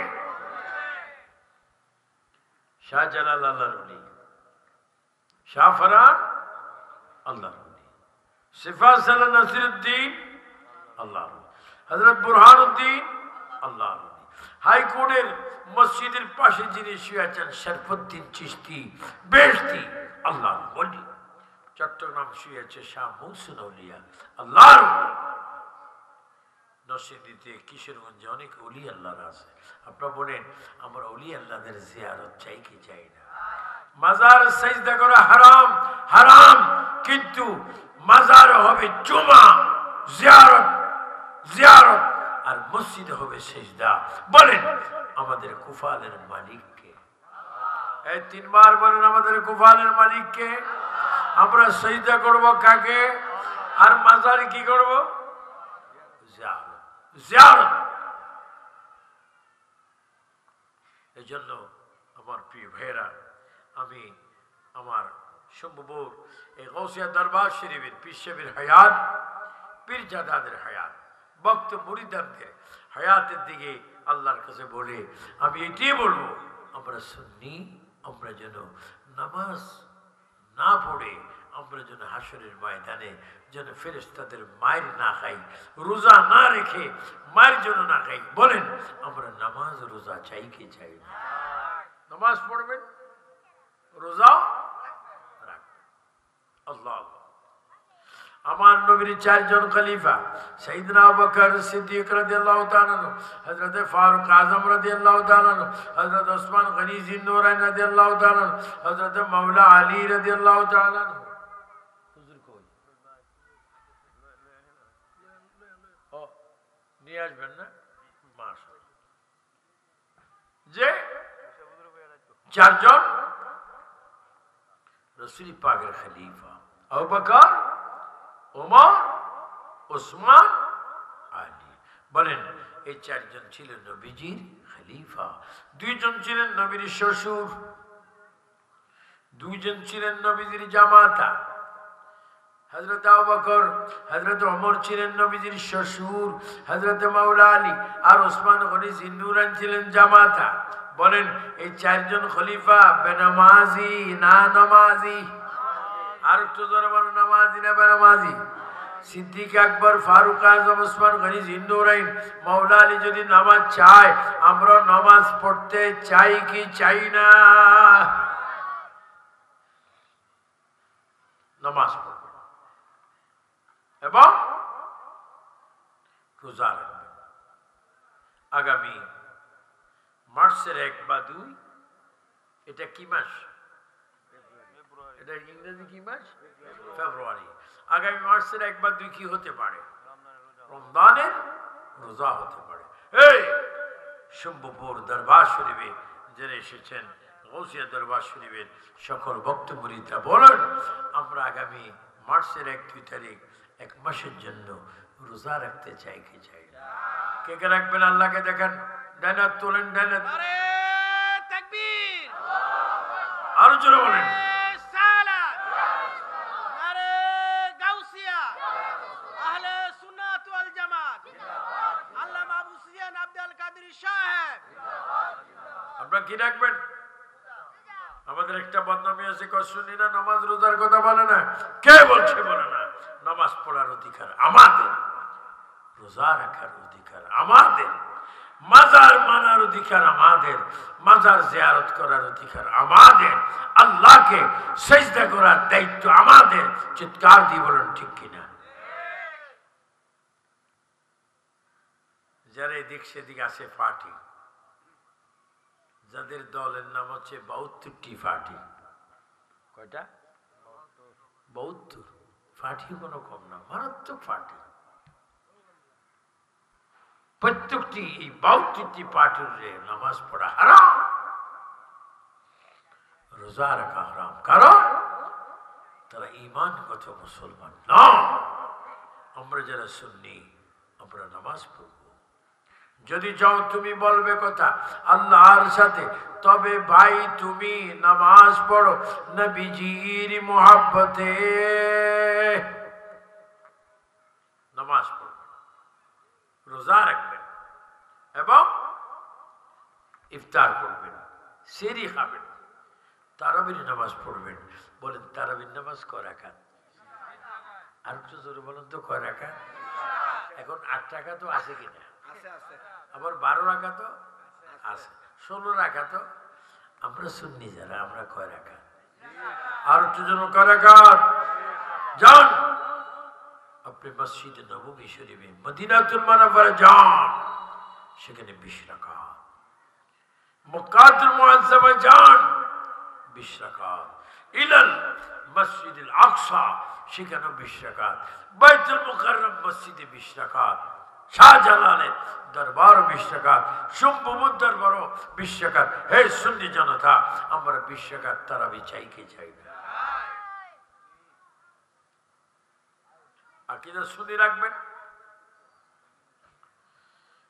A: শাহজালাল আল্লাহর ওলি, শাহফরান আল্লাহর ওলি, সিফাতুল্লাহ নাসিরউদ্দিন আল্লাহর ওলি, হযরত বুরহানুদ্দিন আল্লাহর ওলি। হাইকোর্টের মসজিদের পাশে যিনি শুয়ে আছেন শরফুদ্দিন চিশতি বেহেশতি আল্লাহর ওলি। চট্টগ্রাম শুয়ে আছে শাহ মুহসিন আউলিয়া আল্লাহর ওলি। নরসিংদীতে কিশোরগঞ্জে অনেক ওলি আল্লাহর আছে। আপনারা বলেন, আমরা ওলি আল্লাহদের জিয়ারত চাই কি চাই না? মাজার সিজদা করা হারাম, হারাম, কিন্তু মাজার হবে জুমা, জিয়ারত জিয়ারত, আর মসজিদে হবে সিজদা। বলেন, আমাদের কুফালের মালিক কে? এই তিনবার বলেন, আমাদের কুফালের মালিক কে? আমরা সিজদা করব কাকে? আর মাজারে কি করব? জিয়ারত জিয়ারত। এই জন্য আমার প্রিয় ভাইয়েরা, আমি আমার সম্ভবর এই গৌসিয়া দরবার শরীফের পীর সাহেবের হায়াত, পীরজাদাদের হায়াত, ভক্ত মুরিদানদের হায়াতের দিকে আল্লাহর কাছে বলে আমি এটাই বলবো, আমরা সুন্নি, আমরা যেন নামাজ না পড়ে, আমরা যেন হাসরের ময়দানে যেন ফেরেশতাদের মায়ের না খাই, রোজা না রেখে মায়ের জন্য না খাই। বলেন, আমরা নামাজ রোজা চাই কি চাই না? নামাজ পড়বেন, রোজাও রাখবেন। আল্লাহ আল্লাহ। আমার নবীর চারজন খলিফা, সাইয়েদনা আবু বকর সিদ্দিক রাদিয়াল্লাহু তাআলা আনহু, হযরত ফারুক আযম রাদিয়াল্লাহু তাআলা আনহু, হযরত ওসমান গনি জিন্নুরাইন রাদিয়াল্লাহু তাআলা আনহু, হযরত মাওলা আলী রাদিয়াল্লাহু তাআলা আনহু। হুজুর কই? ও নিয়ে আসবেন না? মাশাআল্লাহ। যে চারজন রাসূল পাকের খলিফা, আবু বকর, ওমর, ওসমান, আলী। বলেন, এই চারজন ছিলেন নবীজির খলিফা। দুইজন ছিলেন নবীর শ্বশুর, দুইজন ছিলেন নবীজির জামাতা। হযরত আবু বকর, হযরত ওমর ছিলেন নবীজির শ্বশুর, হযরত মাওলা আলী আর ওসমান গনি জিন্নুরাইন ছিলেন জামাতা। বলেন, এই চারজন খলিফা বেনামাজি না নামাজি? আর একটু জোরে বলেন, নামাজি না বেনামাজি? সিদ্দিক আকবর, ফারুক আজম, ওসমান গনি জিন্নুরাইন, মাওলা আলী যদি নামাজ চায়, আমরা নামাজ পড়তে চাই কি চাই না? নামাজ পড়বে এবং রোজা রাখবে। আগামী মার্চের 1 বা 2, এটা কি মাস? এটা ইংরেজি কি মাস? ফেব্রুয়ারি। আগামী মার্চের 1 বা 2 কি হতে পারে? রমজানের রোজা হতে পারে। এই সম্ভবপুর দরবার শরীফে যারা এসেছেন, গৌসিয়া দরবার শরীফের সকল ভক্ত মুরিদরা বলেন, আমরা আগামী মার্চের 1-2 তারিখ 1 মাসের জন্য রোজা রাখতে চাই কি চাই না? কে কে রাখবেন? আল্লাহকে দেখেন, ডাইনাত তোলেন, ডাইনাত।
B: নারে তাকবীর,
A: আরো জোরে বলেন।
B: নারে সালাত, নারে গাউসিয়া, আহলে সুন্নাত ওয়াল জামাত, আল্লামা আবু সুফিয়ান আব্দুল কাদের সাহেব।
A: আপনারা কি রাখবেন? আমাদের একটা বদনামি আছে, শুনি না নামাজ রোজার কথা বলে না। কে বলছে? বলে না। নামাজ পড়ার অধিকার আমাদের, রোজা রাখার অধিকার আমাদের, মাজার মানার অধিকার আমাদের, মাজার জিয়ারত করার অধিকার আমাদের, আল্লাহকে সিজদা করার দায়িত্ব আমাদের। চিৎকার দিয়ে বলেন ঠিক কিনা? যারা এদিক সেদিক আছে পার্টি, যাদের দলের নাম হচ্ছে 72টি পার্টি। কয়টা? 72। পার্টি কোনো কম না, মারাত্মক পার্টি। প্রত্যেকটি এই 72টি পার্টির নামাজ পড়া হারাম, রোজা রাখা হারাম, কারণ তারা ঈমানগত মুসলমান না। আমরা যারা সুন্নি, আমরা নামাজ পড়ব। যদি চাও তুমি বলবে কথা আল্লাহর সাথে, তবে ভাই তুমি নামাজ পড়ো নবীজির মুহাব্বতে। ইফতার করবেন, সেহরি খাবেন, তারাবির নামাজ পড়বেন। বলেন তারাবির নামাজ কয় রাকাত? আর একটু জোরে বলেন তো কয় রাকাত? এখন 8 রাকাত তো আছে কিনা? আবার 12 রাকাত তো আছে, 16 রাকাত তো। আমরা সুন্নি যারা, আমরা কয় রাকাত? আর একটু জন কয় রাকাত? যান আপনি মসজিদে নববী শরীফে মদিনাতুল মুনাওয়ারা যান, সেখানে 20 রাকাত। মক্কাতুল মুআজ্জামা যান, 20 রাকাত। ইলাল মসজিদুল আকসা, সেখানে 20 রাকাত। বাইতুল মুকাররম মসজিদে 20 রাকাত। শাহজালালের দরবার 20 রাকাত। শম্ভুর দরবার 20 রাকাত। হে সুন্নি জনতা, আমরা 20 রাকাত তারাবি চাই কি চাই না? আকীদা সুন্নি রাখবেন।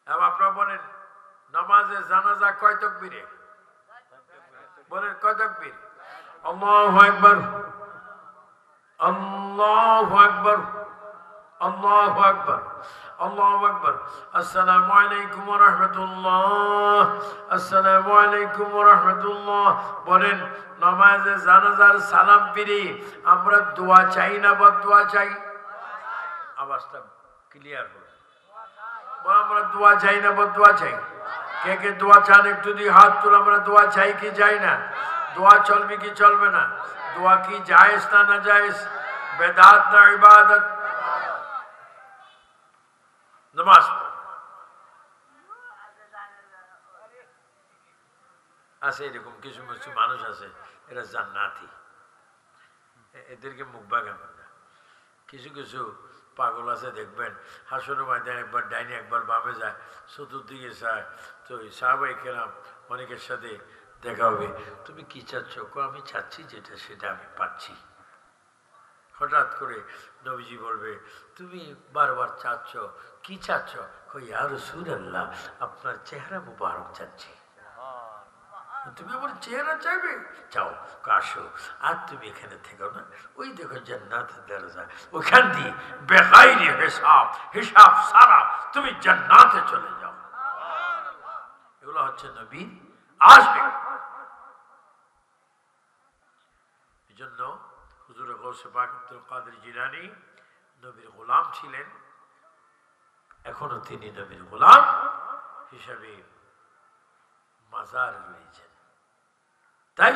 A: এবং আপনারা বলেন নামাজে জানাজা কয় তাকবীরে? বলেন কয় তাকবীর? আল্লাহু আকবার, আল্লাহু আকবার, আল্লাহু আকবার, আল্লাহু আকবার। আসসালামু আলাইকুম ওয়া রাহমাতুল্লাহ, আসসালামু আলাইকুম ওয়া রাহমাতুল্লাহ। বলেন নামাজে জানাজার সালাম ফিরে আমরা দোয়া চাই না বদদোয়া চাই? আওয়াজটা ক্লিয়ার হলো? আমরা দোয়া চাই না বদদোয়া চাই? কে কে দোয়া চান একটু দিয়ে হাত তুলে। আমরা দোয়া চাই কি চাই না? দোয়া চলবে কি চলবে না? দোয়া কি জায়েজ না না জায়েজ? বেদাত না ইবাদত? নামাজ আছে এরকম কিছু কিছু মানুষ আছে, এরা জান্নাতি, এদেরকে মুখ বাগাবেন না। কিছু কিছু পাগল আছে দেখবেন হাসনের ময়দানে একবার ডাইনে একবার বামে যায়, চতুর্দিকে চায়। তো সাহাবায়ে কেরাম অনেকের সাথে দেখা হবে, তুমি কি চাচ্ছ? আমি চাচ্ছি যেটা সেটা আমি পাচ্ছি। হঠাৎ করে নবীজি বলবে তুমি বারবার চাচ্ছ, কি চাচ্ছ? ইয়া রাসূলুল্লাহ, আপনার চেহারা মুবারক চাচ্ছি। তুমি আমার চেহারা চাইবে? চাও, আসো। আর তুমি এখানে থেকো না, ওই দেখো জান্নাতের দরজা, ওখান দিয়ে বেগাইরি হিসাব, হিসাব সারা তুমি জান্নাতে চলে যাও। এগুলো হচ্ছে নবীর আশিক। এই জন্য হুজুর গৌসে পাক আব্দুল কাদের জিলানী নবীর গোলাম ছিলেন, এখনো তিনি নবীর গোলাম হিসাবে মাজার রয়েছেন। তাই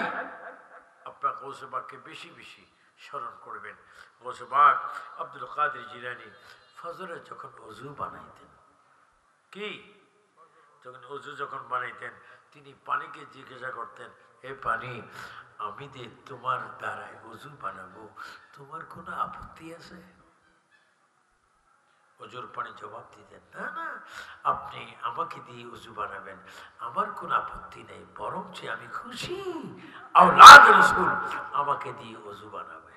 A: আপনার গৌসে পাককে বেশি বেশি স্মরণ করবেন। গৌসে পাক আব্দুল কাদের জিলানী ফজরে যখন ওযু বানাইতেন, কি যখন ওযু যখন বানাইতেন, তিনি পানিকে জিজ্ঞাসা করতেন, হে পানি, আমি যে তোমার দ্বারায় ওযু বানাবো, তোমার কোনো আপত্তি আছে? ওযুর পানি জবাব দিতেন, না না, আপনি আমাকে দিয়ে ওযু বানাবেন, আমার কোনো আপত্তি নেই, বরঞ্চ আমি খুশি আওলাদ রাসূল আমাকে দিয়ে ওযু বানাবে।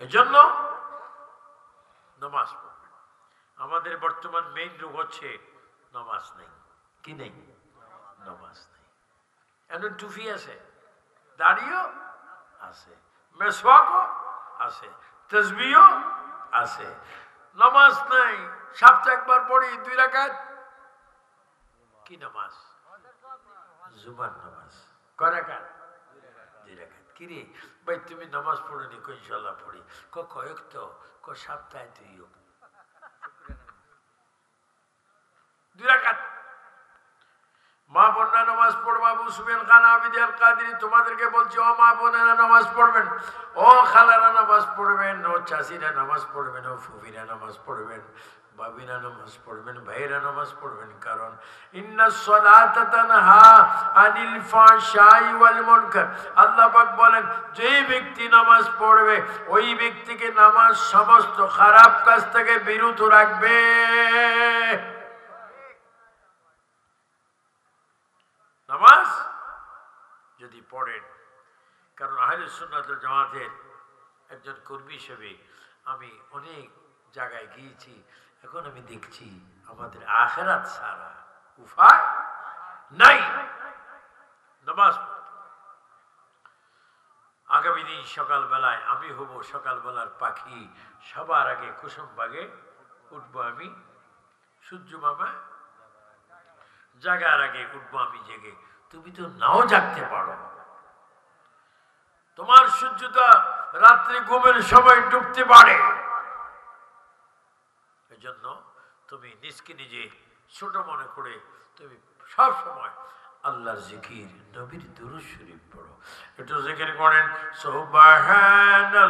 A: এজন্য নামাজ পড়বেন। আমাদের বর্তমান মেইন রোগ হচ্ছে নামাজ নেই। কি নেই? নামাজ নেই। এখন টুপি আছে, দাড়িও আছে, মেসওয়াকও আছে, তাসবিহও আছে, নামাজ নাই। সপ্তাহে একবার পড়ি 2 রাকাত। কি নামাজ? জুমার নামাজ। কয় রাকাত? 2 রাকাত। কি রে ভাই তুমি নামাজ পড়োনি? কই ইনশাআল্লাহ পড়ি। কয়েক তো সপ্তাহে 2 রাকাত। মা বোনরা নামাজ পড়বা। আবু সুফিয়ান খান আবিদি আল কাদেরী তোমাদেরকে বলছি, ও মা বোনেরা নামাজ পড়বেন, ও খালারা নামাজ পড়বেন, ও চাচিরা নামাজ পড়বেন, ও ফুফিরা নামাজ পড়বেন, ভাবিরা নামাজ পড়বেন, ভাইরা নামাজ পড়বেন। কারণ ইন্নাস সালাতা তানহা আনিল ফাহশাই ওয়াল মুনকার। আল্লাহ পাক বলেন, যে ব্যক্তি নামাজ পড়বে ওই ব্যক্তিকে নামাজ সমস্ত খারাপ কাজ থেকে বিরত রাখবে। নামাজ যদি পড়েন, কারণ আহলে সুন্নাত ওয়াল জামাতের একজন কর্মী হিসেবে আমি অনেক জায়গায় গিয়েছি, এখন আমি দেখছি আমাদের আখিরাত ছাড়া উপায় নাই। নামাজ আগামী দিন সকালবেলায় আমি হব সকালবেলার পাখি, সবার আগে কুসুম বাগে উঠবো আমি, সূর্য মামা জাগার আগে উঠবো আমি জেগে, তুমি তো নাও জাগতে পারো। তোমার সূর্যটা রাত্রি ঘুমের সময় ডুবতে পারে। এজন্য তুমি নিজকে নিজে ছোট মনে করে তুমি সব সময় আল্লাহর জিকির, নবীর দুরূদ শরীফ পড়ো। একটু জিকির করেন সুবহানাল্লাহ,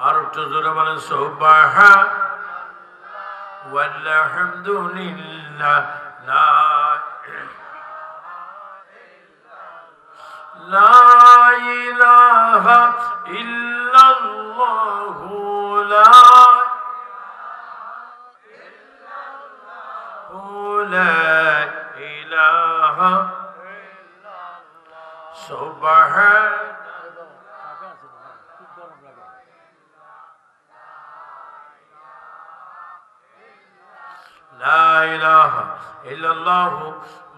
A: আর একটু জোরে বলেন সুবহান ওয়ালহামদুলিল্লাহ লা ইলাহা ইল্লাল্লাহু লা ইলাহা সুবহান লা ইলাহা ইল্লাল্লাহু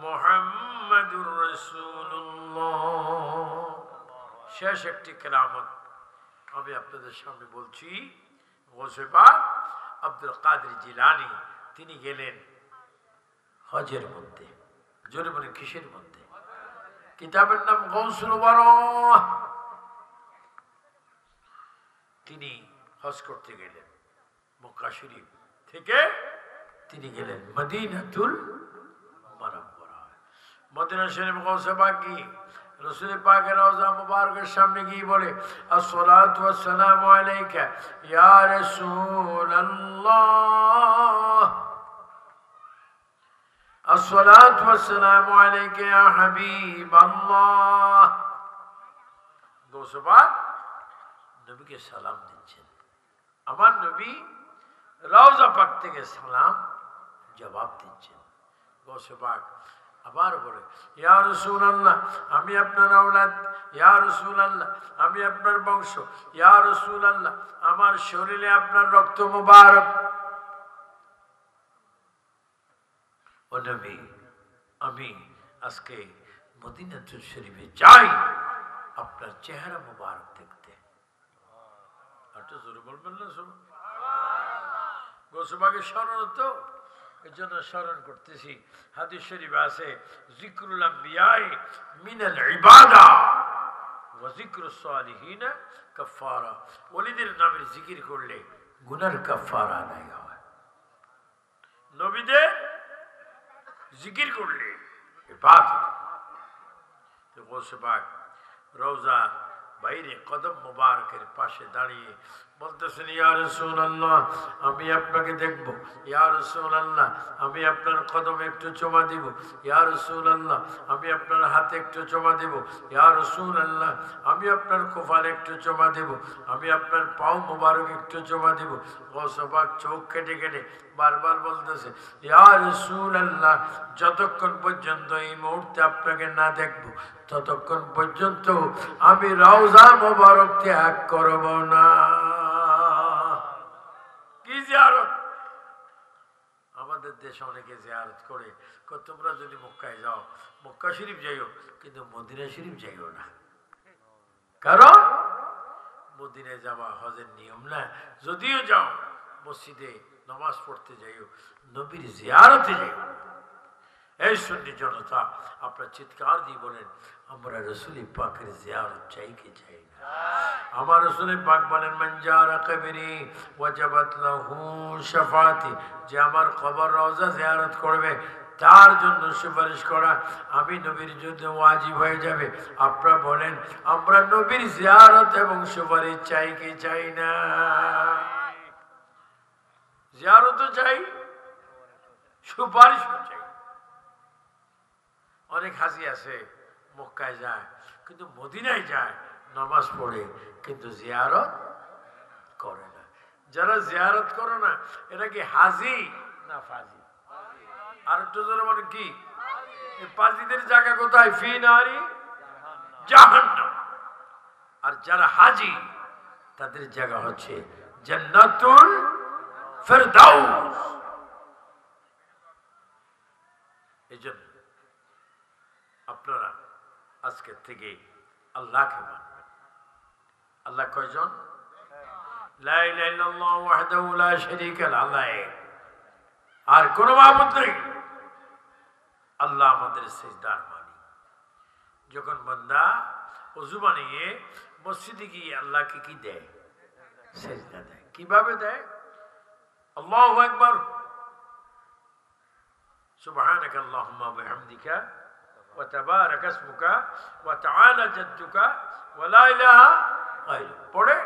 A: মুহাম্মাদুর রাসূলুল্লাহ। শেষ একটি কেরামত আমি আপনাদের সামনে বলছি। গৌসে পাক আব্দুল কাদের জিলানী তিনি গেলেন হজের মধ্যে। জোরে বলেন কিসের মধ্যে? কিতাবের নাম গৌসুল ওয়ারাহ। তিনি হজ করতে গেলেন মক্কা শরীফ থেকে, তিনি গেলেন মদিনাতুল মুনাওয়ারা। মদিনা শরীফ গৌসে পাক কি রাসূল পাকের রওজা মুবারকের সামনে গিয়ে বলে আসসালাতু ওয়াসসালামু আলাইকা ইয়া রাসূলুল্লাহ, আসসালাতু ওয়াসসালামু আলাইকা ইয়া হাবিবাল্লাহ। গৌসে পাক নবীকে সালাম দিচ্ছেন। আমার নবী রওজা পাক থেকে সালাম জবাব দিচ্ছেন। গৌসে পাক আবার বলে ইয়া রাসূলুল্লাহ, আমি আপনার আওলাদ, ইয়া রাসূলুল্লাহ আমি আপনার বংশ, ইয়া রাসূলুল্লাহ আমার শরীরে আপনার রক্ত মুবারক। ও নবী, আমি আজকে মদিনাতুল শরীফে যাই আপনার চেহারা মুবারক দেখতে। আচ্ছা জোরে বলবেন না সব? গৌসে পাকের স্মরণ তো, এর জন্য স্মরণ করতেছি। হাদিস শরীফে আছে যিকরুল আম্বিয়া মিনাল ইবাদা ওয়া যিকরুস সালিহিন কাফারা। ওলিদের নামের জিকির করলে গুনার কাফারা আদায় হয়, নবীদের জিকির করলে ইবাদত। তো গৌসে পাক রওজা বাইরে কদম মুবারকের পাশে দাঁড়িয়ে বলতেছেন ইয়া রাসূলুল্লাহ, আমি আপনাকে দেখব, ইয়া রাসূলুল্লাহ আমি আপনার কদমে একটু চুমা দিব, ইয়া রাসূলুল্লাহ আমি আপনার হাতে একটু চুমা দেব, ইয়া রাসূলুল্লাহ আমি আপনার কপালে একটু চুমা দেব, আমি আপনার পাও মুবারক একটু চুমা দেব। গৌসে পাক চোখ কেটে কেটে বারবার বলতেছে ইয়া রাসূলুল্লাহ, যতক্ষণ পর্যন্ত এই মুহূর্তে আপনাকে না দেখব ততক্ষণ পর্যন্ত আমি রওজা মুবারক ত্যাগ করব না। কি জিয়ারত! আমাদের দেশে অনেকে জিয়ারত করে, তোমরা যদি মক্কায় যাও মক্কা শরীফ যাইও, কিন্তু মদিনা শরীফ যাইও না। কারণ মদিনায় যাওয়া হজের নিয়ম না। যদিও যাও মসজিদে নামাজ পড়তে যাইও, নবীর জিয়ারতে যাইও। এই সুন্নি জনতা আপনার চিৎকার দিয়ে বলেন আমরা রাসূল পাকের জিয়ারত চাই কি চাই না? আমার রাসূল পাক বলেন মান জারা কবরি ওয়াজাবাত লাহু শাফাতি, যে আমার কবর রওজা জিয়ারত করবে তার জন্য সুপারিশ করা আমি নবীর জন্য ওয়াজিব হয়ে যাবে। আপনারা বলেন আমরা নবীর জিয়ারত এবং সুপারিশ চাই কি চাই না? জিয়ারতও চাই, সুপারিশও চাই। অনেক হাজি আছে মক্কায় যায় কিন্তু মদিনায় যায়, নামাজ পড়ে কিন্তু জিয়ারত করে না। যারা জিয়ারত করে না এরা কি হাজি না ফাজি? আর একটু জোরে বলেন কি? পাজিদের জায়গা কোথায়? ফি নারি জাহান্নাম। আর যারা হাজি তাদের জায়গা হচ্ছে জান্নাতুল ফেরদাউস। এজন্য আপনারা আজকে থেকে আল্লাহকে মানবেন। আল্লাহ কয়জন? লা ইলাহা ইল্লাল্লাহ ওয়াহদাহু লা শারীকা লাহু আল্লাহ এক, আর কোনো মাবুদ নেই। আল্লাহ আমাদের সিজদার মালিক। যখন বান্দা ওযু বানিয়ে মসজিদে গিয়ে আল্লাহকে কি দেয়? সিজদা দেয়। কিভাবে দেয়? আল্লাহু আকবার, সুবহানাকা আল্লাহুম্মা ওয়া বিহামদিকা ওয়া তাবারাকা ইসমুকা ওয়া তাআলা জাদ্দুকা ওয়া লা ইলাহা গায়রুক পড়ে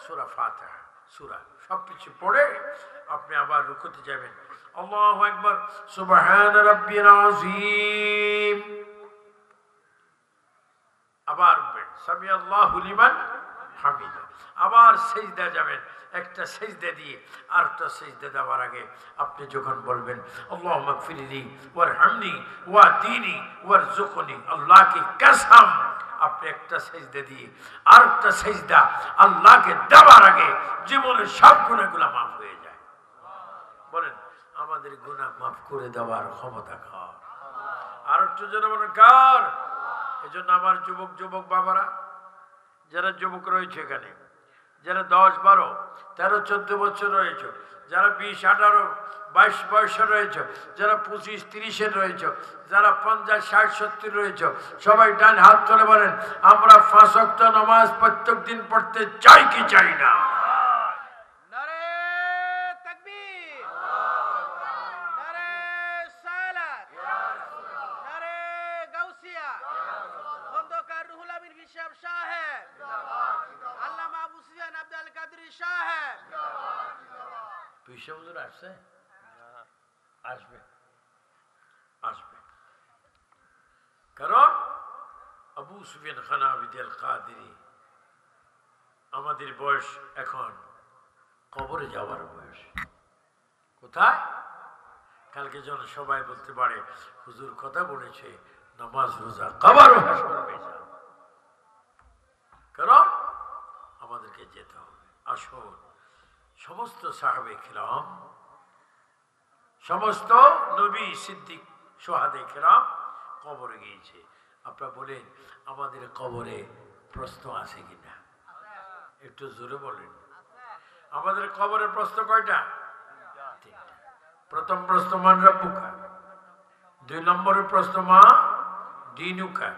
A: সূরা ফাতিহা, সূরা সবকিছু পড়ে আপনি আবার রুকুতে যাবেন। আল্লাহু আকবার, সুবহান রাব্বিল আযীম, আবার সামি আল্লাহু লিমান হামিদা, আবার সিজদা যাবেন। একটা সিজদা দিয়ে আরেকটা সিজদা দেওয়ার আগে আপনি যখন বলবেন আল্লাহুম্মা গফিরলি ওয়ারহামনি ওয়াহদিনি ওয়ারযুকনি, আল্লাহ কি কসম, আপনি একটা সিজদা দিয়ে আরেকটা সিজদা আল্লাহকে দেওয়ার আগে জীবনের সব গুনাহগুলো মাফ হয়ে যায়। বলেন আমাদের গুনাহ মাফ করে দেওয়ার ক্ষমতা কার? আর একটু যেন বলেন কার? এজন্য আমার যুবক বাবারা, যারা যুবক রয়েছে এখানে, যারা 10, 12, 13, 14 বছর রয়েছে, যারা 20, 18, 22 বয়সের রয়েছে, যারা 25, 30-এর রয়েছে, যারা 50, 60, 70 রয়েছে, সবাই ডান হাত তুলে বলেন আমরা 5 ওয়াক্ত নামাজ প্রত্যেক দিন পড়তে চাই কি চাই না?
B: নারে তাকবীর, নারে সালাত, নারে গাউসিয়া, খন্দকার রুহুল আমিন বিশাব সাহেব, আল্লামা আবু সুফিয়ান আব্দুল কাদের সাহেব।
A: বিশাব হুজুর আসছে? আসবে, আসবে। কারণ আবু সুফিয়ান খান আবিদুল কাদেরী আমাদের বয়স এখন কবরে যাওয়ার বয়স। কোথায়? কালকে যেন সবাই বলতে পারে হুজুর কথা বলেছে নামাজ রোজা কবর ও হাসর মেজান। কারণ আমাদেরকে যেতে হবে। আসুন, সমস্ত সাহাবে কিরাম, সমস্ত নবী সিদ্দিক সোহাদে কিরাম কবরে গিয়েছে। আপনারা বলেন আমাদের কবরে প্রশ্ন আছে কিনা? একটু জোরে বলেন। আমাদের কবরের প্রশ্ন কয়টা? 3টা। প্রথম প্রশ্ন মান রাব্বুকা, 2 নম্বরের প্রশ্ন মা দীনুকা,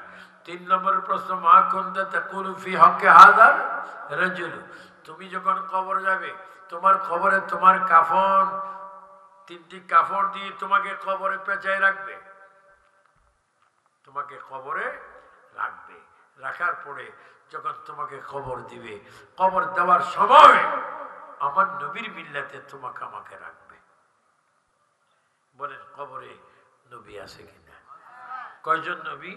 A: 3 নম্বরের প্রশ্ন মা কুনতা তাকুলু ফি হক্কে হাযার রাজুল। তুমি যখন কবরে যাবে, তোমার কবরে তোমার কাফন, 3টি কাফন দিয়ে তোমাকে কবরে পেঁচায় রাখবে। তোমাকে কবরে রাখবে, রাখার পরে যখন তোমাকে কবর দিবে, কবর দেওয়ার সময় আমার নবীর মিল্লাতে তোমাকে আমাকে রাখবে। বলেন কবরে নবী আছে কিনা? কয়জন নবী?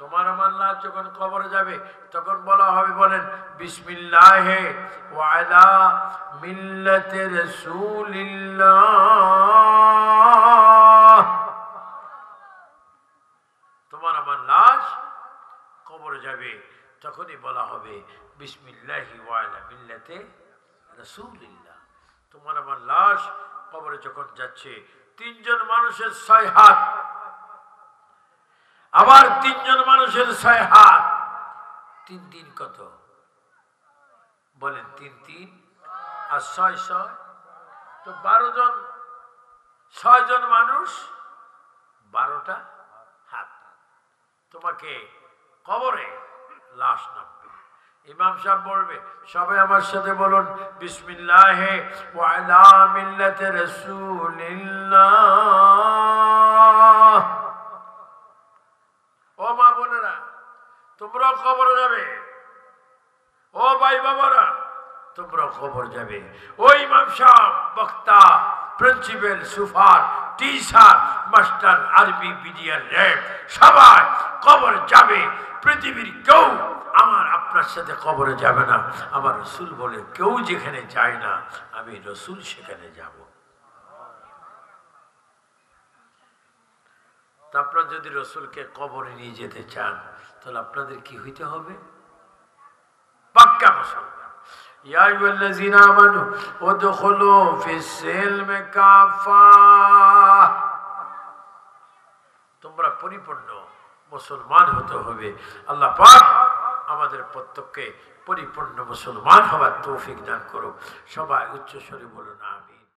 A: তোমার আমার লাশ যখন কবরে যাবে তখন বলা হবে, বলেন বিসমিল্লাহে ওয়া আলা মিল্লাতি রাসূলিল্লাহ। তোমার আমার লাশ কবরে যাবে তখনই বলা হবে বিসমিল্লাহি ওয়া আলা মিল্লাতি রাসূলিল্লাহ। তোমার আমার লাশ কবরে যখন যাচ্ছে, 3 জন মানুষের 6 হাত, আবার 3 জন মানুষের 6 হাত, 3 3 কত? বলেন 3 3 আর 6 6, তো 12 জন, 6 জন মানুষ 12টা হাত। তোমাকে কবরে লাশ নামবে, ইমাম সাহেব বলবে, সবাই আমার সাথে বলুন বিসমিল্লাহে ওয়া আলা মিল্লাতি রাসূলিল্লাহ। ও মা বোনেরা, তোমরা কবরে যাবে। ও ভাই বাবারা, তোমরা কবর যাবে। ওই ইমাম সাহেব, বক্তা, প্রিন্সিপাল, সুপার, টিচার, মাস্টার, আরবি, বিডিআর, র্যাব, সবাই কবর যাবে। পৃথিবীর কেউ আমার আপনার সাথে কবরে যাবে না। আমার রসুল বলে কেউ যেখানে যায় না, আমি রসুল সেখানে যাব। তা আপনারা যদি রসুলকে কবরে নিয়ে যেতে চান, তাহলে আপনাদের কি হইতে হবে? পাক্কা মুসলমান। ইয়া আইয়ুহাল্লাযীনা আমানু উদখুলু ফিস-সিলমি কাফা। তোমরা পরিপূর্ণ মুসলমান হতে হবে। আল্লাহ পাক আমাদের প্রত্যেককে পরিপূর্ণ মুসলমান হওয়ার তৌফিক দান করুক। সবাই উচ্চস্বরে বলুন